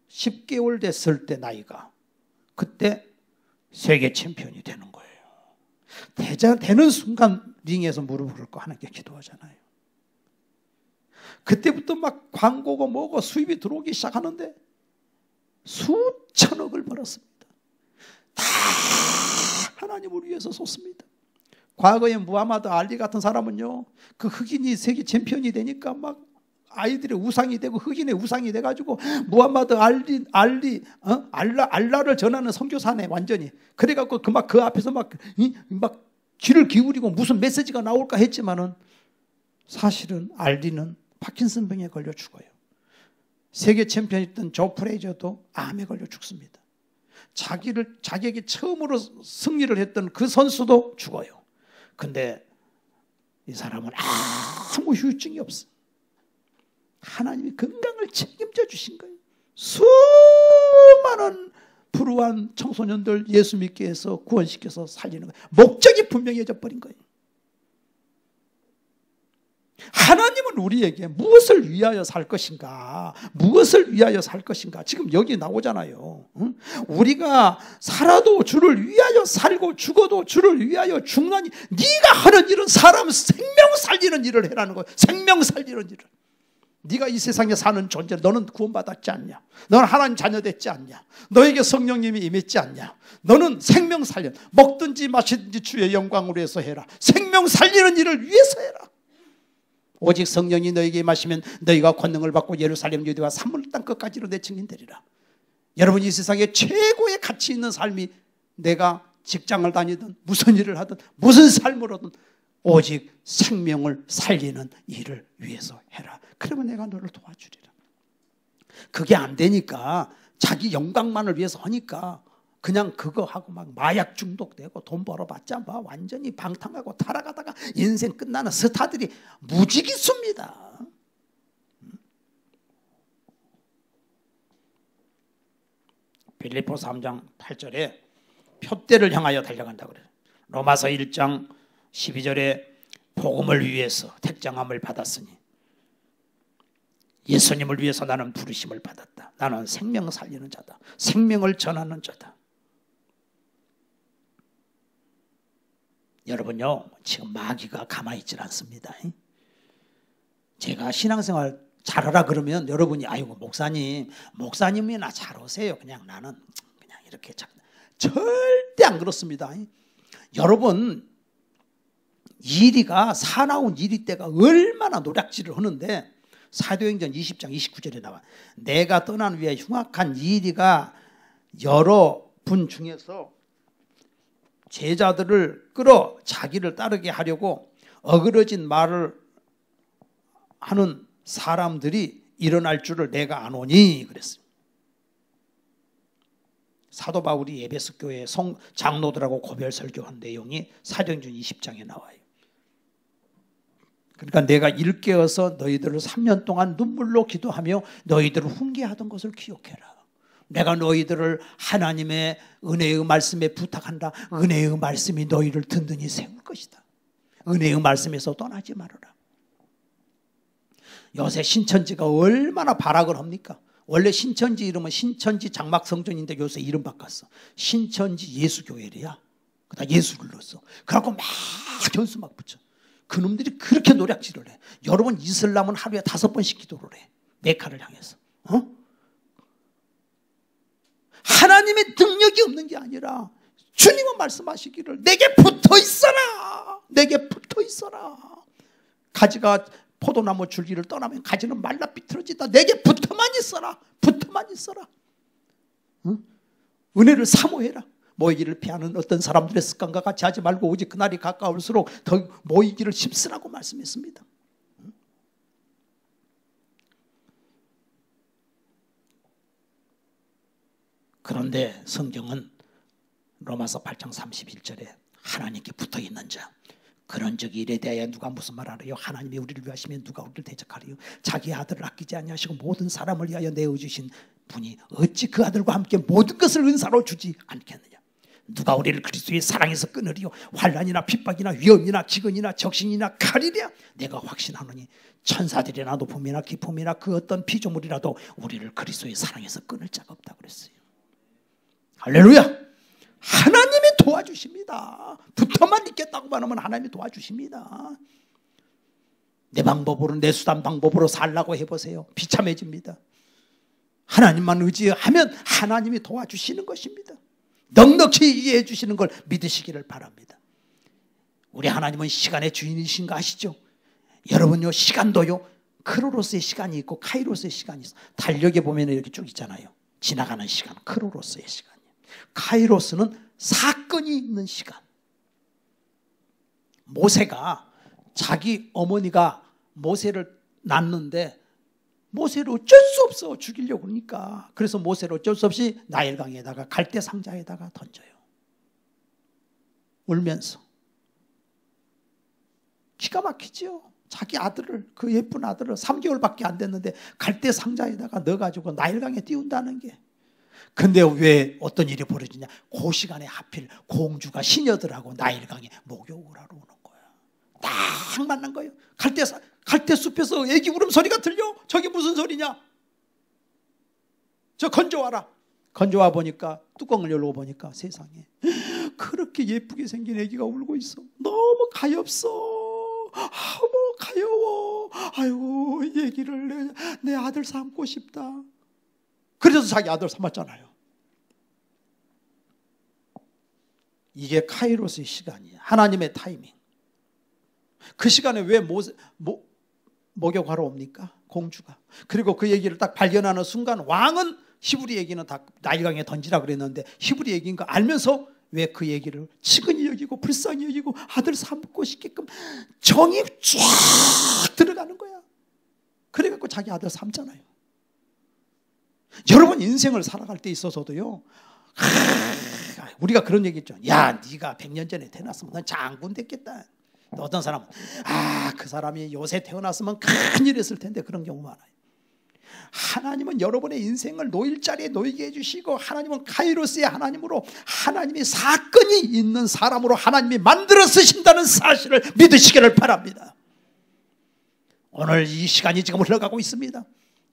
10개월 됐을 때 나이가 그때 세계 챔피언이 되는 거예요. 되는 순간 링에서 무릎을 꿇고 하나님께 기도하잖아요. 그때부터 막 광고고 뭐고 수입이 들어오기 시작하는데 수천억을 벌었습니다. 다 하나님을 위해서 쏟습니다. 과거에 무하마드 알리 같은 사람은요, 그 흑인이 세계 챔피언이 되니까 막 아이들의 우상이 되고 흑인의 우상이 돼가지고 무하마드 알라를 전하는 선교사네 완전히. 그래갖고 그 앞에서 막 귀를 기울이고 무슨 메시지가 나올까 했지만은 사실은 알리는 파킨슨병에 걸려 죽어요. 세계 챔피언이었던 조 프레이저도 암에 걸려 죽습니다. 자기에게 처음으로 승리를 했던 그 선수도 죽어요. 근데 이 사람은 아무 후유증이 없어. 하나님이 건강을 책임져 주신 거예요. 수많은 불우한 청소년들 예수 믿게 해서 구원시켜서 살리는 거예요. 목적이 분명해져 버린 거예요. 하나님은 우리에게 무엇을 위하여 살 것인가? 무엇을 위하여 살 것인가? 지금 여기 나오잖아요. 응? 우리가 살아도 주를 위하여 살고 죽어도 주를 위하여 죽나니 네가 하는 일은 사람 생명 살리는 일을 해라는 거예요. 생명 살리는 일을. 네가 이 세상에 사는 존재, 너는 구원받았지 않냐? 너는 하나님 자녀 됐지 않냐? 너에게 성령님이 임했지 않냐? 너는 생명 살려 먹든지 마시든지 주의 영광으로 위해서 해라. 생명 살리는 일을 위해서 해라. 오직 성령이 너에게 임하시면 너희가 권능을 받고 예루살렘 유대와 산물 땅 끝까지로 내 증인 되리라. 여러분, 이 세상에 최고의 가치 있는 삶이 내가 직장을 다니든 무슨 일을 하든 무슨 삶을 하든 오직 생명을 살리는 일을 위해서 해라. 그러면 내가 너를 도와주리라. 그게 안 되니까 자기 영광만을 위해서 하니까 그냥 그거 하고 막 마약 중독되고 돈 벌어봤자 뭐 완전히 방탕하고 타락하다가 인생 끝나는 스타들이 무지개 있습니다. 빌립보서 3장 8절에 표대를 향하여 달려간다고 그래요. 로마서 1장 12절에 복음을 위해서 택정함을 받았으니 예수님을 위해서 나는 부르심을 받았다. 나는 생명을 살리는 자다. 생명을 전하는 자다. 여러분요, 지금 마귀가 가만히 있질 않습니다. 제가 신앙생활 잘하라 그러면 여러분이 아이고 목사님이나 잘하세요. 그냥 나는 그냥 이렇게 절대 안 그렇습니다. 여러분 이리가 사나운 이리 때가 얼마나 노략질을 하는데 사도행전 20장 29절에 나와 내가 떠난 후에 흉악한 이리가 여러 분 중에서 제자들을 끌어 자기를 따르게 하려고 어그러진 말을 하는 사람들이 일어날 줄을 내가 아노니 그랬어요. 사도 바울이 에베소 교회 장로들하고 고별 설교한 내용이 사도행전 20장에 나와요. 그러니까 내가 일깨어서 너희들을 3년 동안 눈물로 기도하며 너희들을 훈계하던 것을 기억해라. 내가 너희들을 하나님의 은혜의 말씀에 부탁한다. 은혜의 말씀이 너희를 든든히 세울 것이다. 은혜의 말씀에서 떠나지 말아라. 요새 신천지가 얼마나 발악을 합니까? 원래 신천지 이름은 신천지 장막성전인데 요새 이름 바꿨어. 신천지 예수교회래야. 그다 예수를 넣었어. 그래갖고 막 전수 막 붙여. 그놈들이 그렇게 노략질을 해. 여러분 이슬람은 하루에 5번씩 기도를 해. 메카를 향해서. 하나님의 능력이 없는 게 아니라 주님은 말씀하시기를 내게 붙어 있어라. 내게 붙어 있어라. 가지가 포도나무 줄기를 떠나면 가지는 말라 비틀어진다. 내게 붙어만 있어라. 붙어만 있어라. 응? 은혜를 사모해라. 모이기를 피하는 어떤 사람들의 습관과 같이 하지 말고 오직 그날이 가까울수록 더 모이기를 힘쓰라고 말씀했습니다. 그런데 성경은 로마서 8장 31절에 하나님께 붙어있는 자 그런 적 일에 대하여 누가 무슨 말 하래요? 하나님이 우리를 위하시면 누가 우리를 대적하리요? 자기 아들을 아끼지 아니하시고 모든 사람을 위하여 내어주신 분이 어찌 그 아들과 함께 모든 것을 은사로 주지 않겠느냐? 누가 우리를 그리스도의 사랑에서 끊으리요? 환난이나 핍박이나 위험이나 기근이나 적신이나 칼이랴? 내가 확신하노니 천사들이나 높음이나 기품이나 그 어떤 피조물이라도 우리를 그리스도의 사랑에서 끊을 자가 없다고 그랬어요. 할렐루야! 하나님이 도와주십니다. 붙어만 있겠다고만 하면 하나님이 도와주십니다. 내 방법으로 내 수단 방법으로 살라고 해보세요. 비참해집니다. 하나님만 의지하면 하나님이 도와주시는 것입니다. 넉넉히 이해해 주시는 걸 믿으시기를 바랍니다. 우리 하나님은 시간의 주인이신 거 아시죠? 여러분요 시간도요 크로노스의 시간이 있고 카이로스의 시간이 있어. 달력에 보면 이렇게 쭉 있잖아요. 지나가는 시간 크로노스의 시간이에요. 카이로스는 사건이 있는 시간. 모세가 자기 어머니가 모세를 낳는데 모세를 어쩔 수 없어 죽이려고 그러니까 그래서 모세를 어쩔 수 없이 나일강에다가 갈대 상자에다가 던져요. 울면서. 기가 막히죠. 자기 아들을 그 예쁜 아들을 3개월밖에 안 됐는데 갈대 상자에다가 넣어가지고 나일강에 띄운다는 게. 근데 왜 어떤 일이 벌어지냐? 그 시간에 하필 공주가 시녀들하고 나일강에 목욕을 하러 오는 거야. 딱 만난 거예요. 갈대 숲에서 애기 울음소리가 들려. 저게 무슨 소리냐? 저 건져와라. 건져와 보니까 뚜껑을 열고 보니까 세상에 그렇게 예쁘게 생긴 애기가 울고 있어. 너무 가엾어. 너무 가여워. 아이고 이 애기를 내 아들 삼고 싶다. 그래서 자기 아들 삼았잖아요. 이게 카이로스의 시간이에요. 하나님의 타이밍. 그 시간에 왜 목욕하러 옵니까? 공주가. 그리고 그 얘기를 딱 발견하는 순간 왕은 히브리 얘기는 다 나일강에 던지라 그랬는데 히브리 얘기인 거 알면서 왜 그 얘기를 치근히 여기고 불쌍히 여기고 아들 삼고 싶게끔 정이 쫙 들어가는 거야. 그래갖고 자기 아들 삼잖아요. 여러분 인생을 살아갈 때 있어서도요, 우리가 그런 얘기 있죠. 야, 네가 100년 전에 태어났으면 넌 장군 됐겠다. 또 어떤 사람은 그 사람이 요새 태어났으면 큰일 했을 텐데, 그런 경우 많아요. 하나님은 여러분의 인생을 노일자리에 놓이게 해주시고, 하나님은 카이로스의 하나님으로, 하나님의 사건이 있는 사람으로 하나님이 만들어 쓰신다는 사실을 믿으시기를 바랍니다. 오늘 이 시간이 지금 흘러가고 있습니다.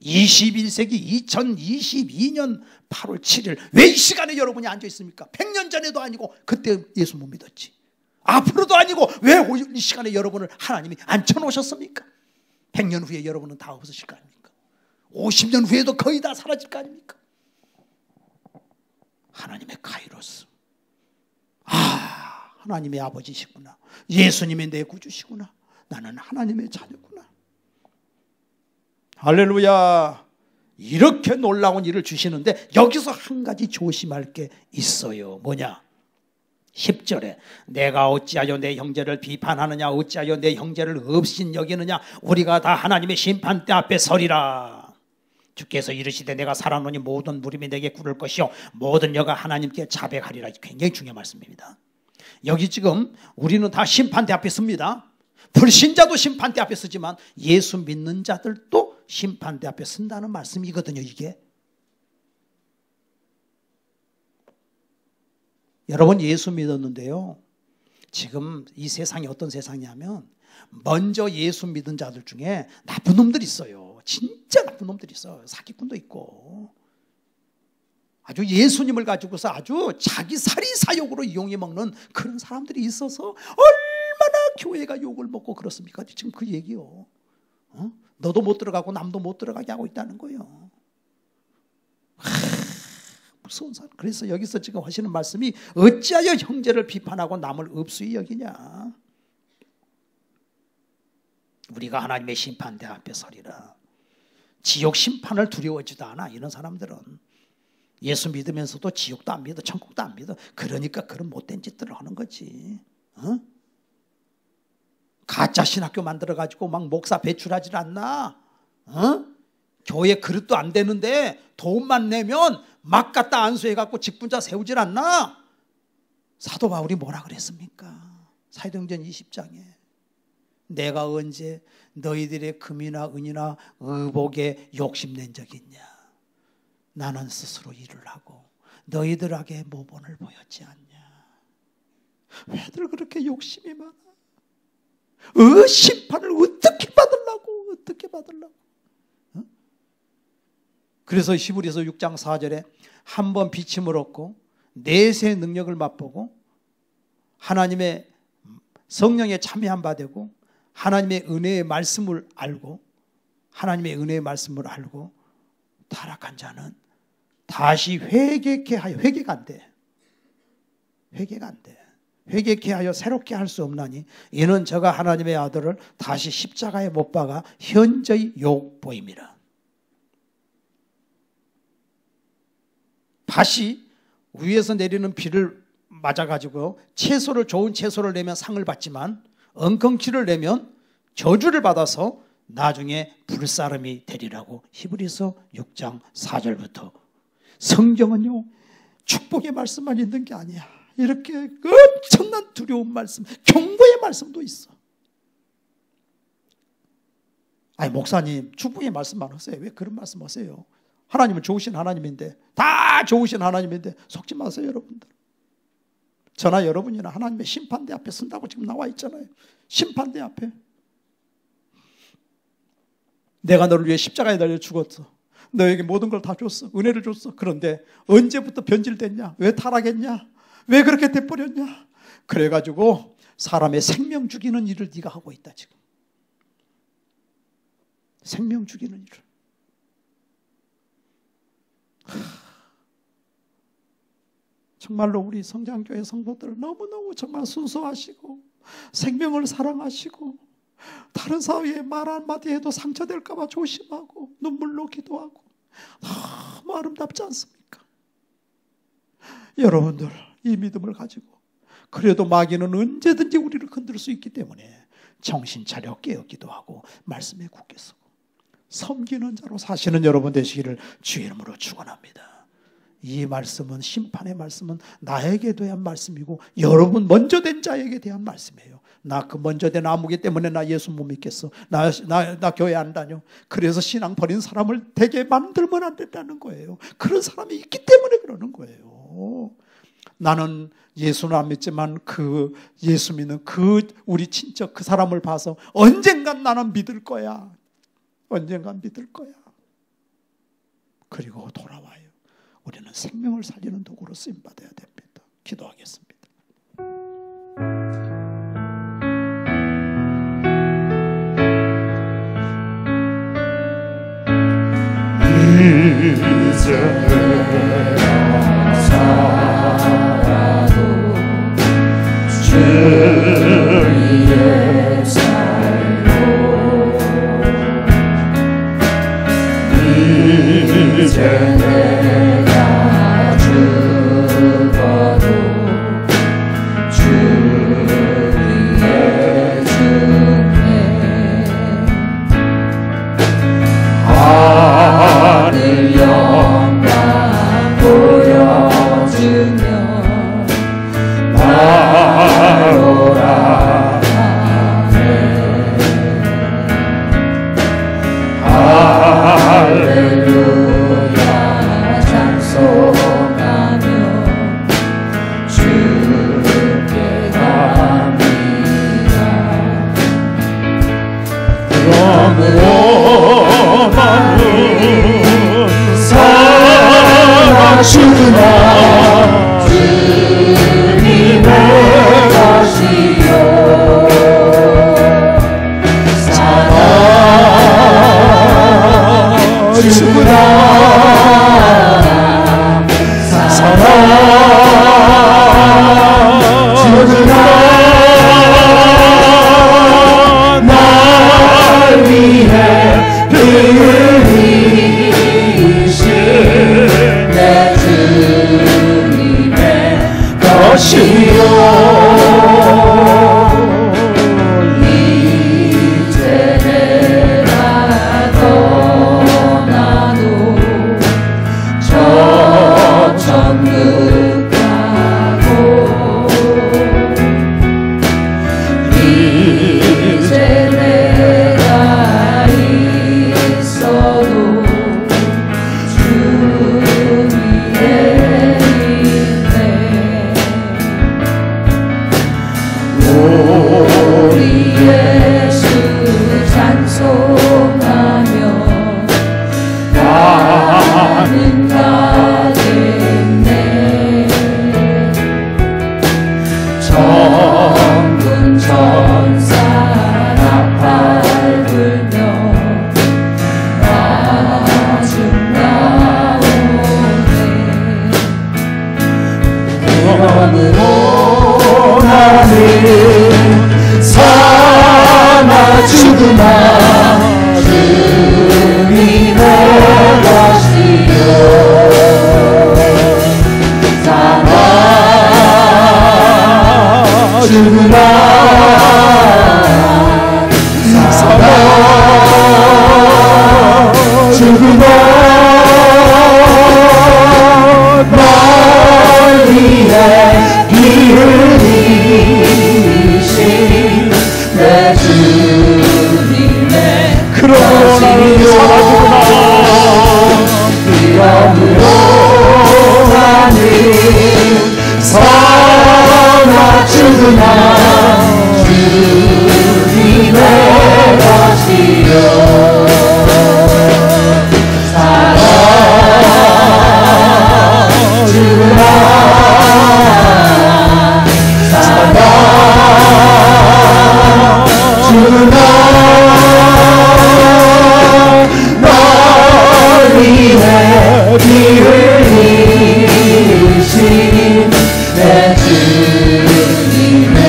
21세기 2022년 8월 7일 왜 이 시간에 여러분이 앉아 있습니까? 100년 전에도 아니고 그때 예수 못 믿었지. 앞으로도 아니고 왜 이 시간에 여러분을 하나님이 앉혀놓으셨습니까? 100년 후에 여러분은 다 없으실 거 아닙니까? 50년 후에도 거의 다 사라질 거 아닙니까? 하나님의 카이로스. 하나님의 아버지시구나. 예수님의 내 구주시구나. 나는 하나님의 자녀구나. 할렐루야. 이렇게 놀라운 일을 주시는데 여기서 한 가지 조심할 게 있어요. 뭐냐? 10절에 내가 어찌하여 내 형제를 비판하느냐, 어찌하여 내 형제를 없인 여기느냐, 우리가 다 하나님의 심판대 앞에 서리라. 주께서 이르시되 내가 살아노니 모든 무림이 내게 꿇을 것이요 모든 여가 하나님께 자백하리라. 굉장히 중요한 말씀입니다. 여기 지금 우리는 다 심판대 앞에 섭니다. 불신자도 심판대 앞에 서지만 예수 믿는 자들도 심판대 앞에 선다는 말씀이거든요. 이게 여러분 예수 믿었는데요, 지금 이 세상이 어떤 세상이냐면 먼저 예수 믿은 자들 중에 나쁜 놈들이 있어요. 진짜 나쁜 놈들이 있어요. 사기꾼도 있고 아주 예수님을 가지고서 아주 자기 사리사욕으로 이용해 먹는 그런 사람들이 있어서 얼마나 교회가 욕을 먹고 그렇습니까? 지금 그 얘기요. 너도 못 들어가고 남도 못 들어가게 하고 있다는 거예요. 무서운 사람. 그래서 여기서 지금 하시는 말씀이 어찌하여 형제를 비판하고 남을 업수히 여기냐. 우리가 하나님의 심판대 앞에 서리라. 지옥 심판을 두려워하지도 않아. 이런 사람들은 예수 믿으면서도 지옥도 안 믿어, 천국도 안 믿어. 그러니까 그런 못된 짓들을 하는 거지. 가짜 신학교 만들어가지고 막 목사 배출하질 않나? 교회 그릇도 안 되는데 돈만 내면 막 갖다 안수해갖고 직분자 세우질 않나? 사도 바울이 뭐라 그랬습니까? 사도행전 20장에 내가 언제 너희들의 금이나 은이나 의복에 욕심낸 적이 있냐? 나는 스스로 일을 하고 너희들에게 모본을 보였지 않냐? 왜들 그렇게 욕심이 많아? 심판을 어떻게 받으려고? 그래서 히브리서 6장 4절에 한 번 비침을 얻고 내세의 능력을 맛보고 하나님의 성령에 참여한 바 되고 하나님의 은혜의 말씀을 알고 타락한 자는 다시 회개케 하여 회개가 안 돼. 회개케 하여 새롭게 할 수 없나니 이는 저가 하나님의 아들을 다시 십자가에 못 박아 현저히 욕보임이라. 다시 위에서 내리는 비를 맞아가지고 좋은 채소를 내면 상을 받지만 엉겅퀴를 내면 저주를 받아서 나중에 불사름이 되리라고. 히브리서 6장 4절부터. 성경은요 축복의 말씀만 있는 게 아니야. 이렇게 엄청난 두려운 말씀, 경고의 말씀도 있어. 아니 목사님 축복의 말씀만 하세요. 왜 그런 말씀 하세요? 하나님은 좋으신 하나님인데, 다 좋으신 하나님인데 속지 마세요 여러분들. 저나 여러분이나 하나님의 심판대 앞에 선다고 지금 나와 있잖아요. 심판대 앞에. 내가 너를 위해 십자가에 달려 죽었어. 너에게 모든 걸 다 줬어. 은혜를 줬어. 그런데 언제부터 변질됐냐? 왜 타락했냐? 왜 그렇게 돼버렸냐? 그래가지고 사람의 생명 죽이는 일을 네가 하고 있다 지금. 생명 죽이는 일을. 정말로 우리 성장교회 성도들 너무너무 정말 순수하시고 생명을 사랑하시고 다른 사회에 말 한마디 해도 상처될까 봐 조심하고 눈물로 기도하고 너무 아름답지 않습니까? 여러분들 이 믿음을 가지고 그래도 마귀는 언제든지 우리를 건들 수 있기 때문에 정신 차려 깨어 기도하고 말씀에 굳게 서고 섬기는 자로 사시는 여러분 되시기를 주의 이름으로 축원합니다. 이 말씀은, 심판의 말씀은 나에게 대한 말씀이고 여러분 먼저 된 자에게 대한 말씀이에요. 나 그 먼저 된 아무개 때문에 나 예수 못 믿겠어. 나 교회 안 다녀. 그래서 신앙 버린 사람을 되게 만들면 안 된다는 거예요. 그런 사람이 있기 때문에 그러는 거예요. 나는 예수는 안 믿지만 그 예수 믿는 그 우리 친척 그 사람을 봐서 언젠간 나는 믿을 거야. 언젠간 믿을 거야. 그리고 돌아와요. 우리는 생명을 살리는 도구로 쓰임받아야 됩니다. 기도하겠습니다. 이제 내가 살아도 주의 살고 이제 내가 죽어도 주의 죽네 하늘 영광 보여주며 나로라 하네 할렐루야 찬송하며 주께 갑니다. 그러므로 나는 살아주구나 주님의 것이요 살아주구나 살아주구나 날 위해 흘리신 내 주님의 것이요 이제 내가 떠나도 저 천국 가고 이제 내가 있어도 주 위에 있네 우리 예수 찬송하며 나는 가겠네 천군 천사 나팔 불며 마중 나오네 그러므로 나는 삼아주구나 주님의 것이요 삼아주구나 삼아주구나 날 위해 피 흘리신 내 주님의 그러므로 나는 살아주구나 그러므로 나는 살아주구나 주님의 것이요 살아주구나 살아주구나 널 위해 피 흘리신 내 주님의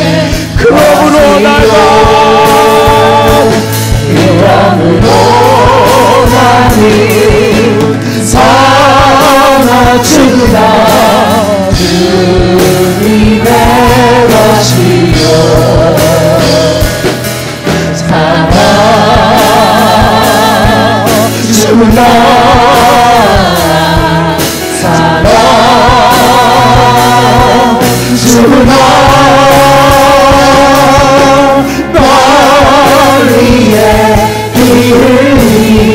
그러므로 날 나라 사랑 주 나라 널 위해 피 흘리신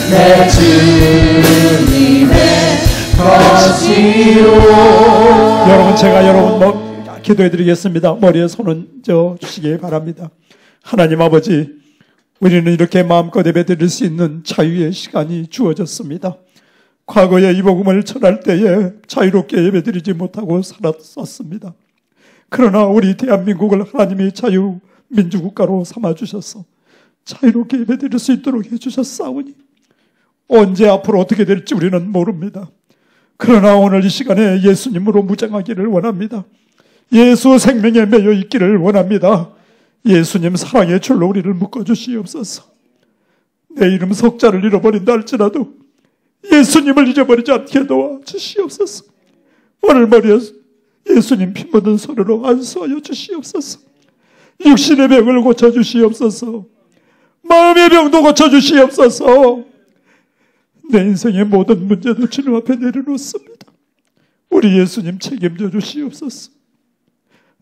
내 주님의 것이요. 여러분, 제가 여러분 기도해 드리겠습니다. 머리에 손은 주시기 바랍니다. 하나님 아버지, 우리는 이렇게 마음껏 예배 드릴 수 있는 자유의 시간이 주어졌습니다. 과거에 이 복음을 전할 때에 자유롭게 예배 드리지 못하고 살았었습니다. 그러나 우리 대한민국을 하나님이 자유민주국가로 삼아주셔서 자유롭게 예배 드릴 수 있도록 해주셨사오니 언제 앞으로 어떻게 될지 우리는 모릅니다. 그러나 오늘 이 시간에 예수님으로 무장하기를 원합니다. 예수 생명에 매여 있기를 원합니다. 예수님 사랑의 줄로 우리를 묶어주시옵소서. 내 이름 석자를 잃어버린다 할지라도 예수님을 잊어버리지 않게 도와주시옵소서. 오늘 머리에 예수님 피 묻은 손으로 안수하여 주시옵소서. 육신의 병을 고쳐주시옵소서. 마음의 병도 고쳐주시옵소서. 내 인생의 모든 문제도 주님 앞에 내려놓습니다. 우리 예수님 책임져 주시옵소서.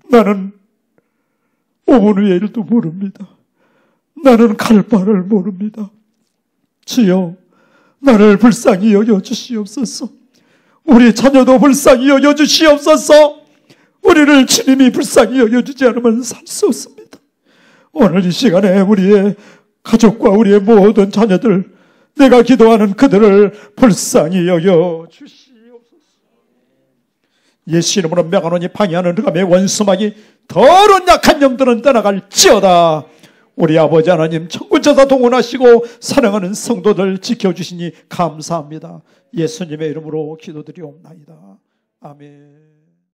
나는 5분 후의 일도 모릅니다. 나는 갈 바를 모릅니다. 주여, 나를 불쌍히 여겨주시옵소서. 우리 자녀도 불쌍히 여겨주시옵소서. 우리를 주님이 불쌍히 여겨주지 않으면 살 수 없습니다. 오늘 이 시간에 우리의 가족과 우리의 모든 자녀들, 내가 기도하는 그들을 불쌍히 여겨주시옵소서. 예수 이름으로 명하노니 방해하는 흑암의 원수막이 더러운 약한 영들은 떠나갈지어다. 우리 아버지 하나님 천군천사 동원하시고 사랑하는 성도들 지켜주시니 감사합니다. 예수님의 이름으로 기도드리옵나이다. 아멘.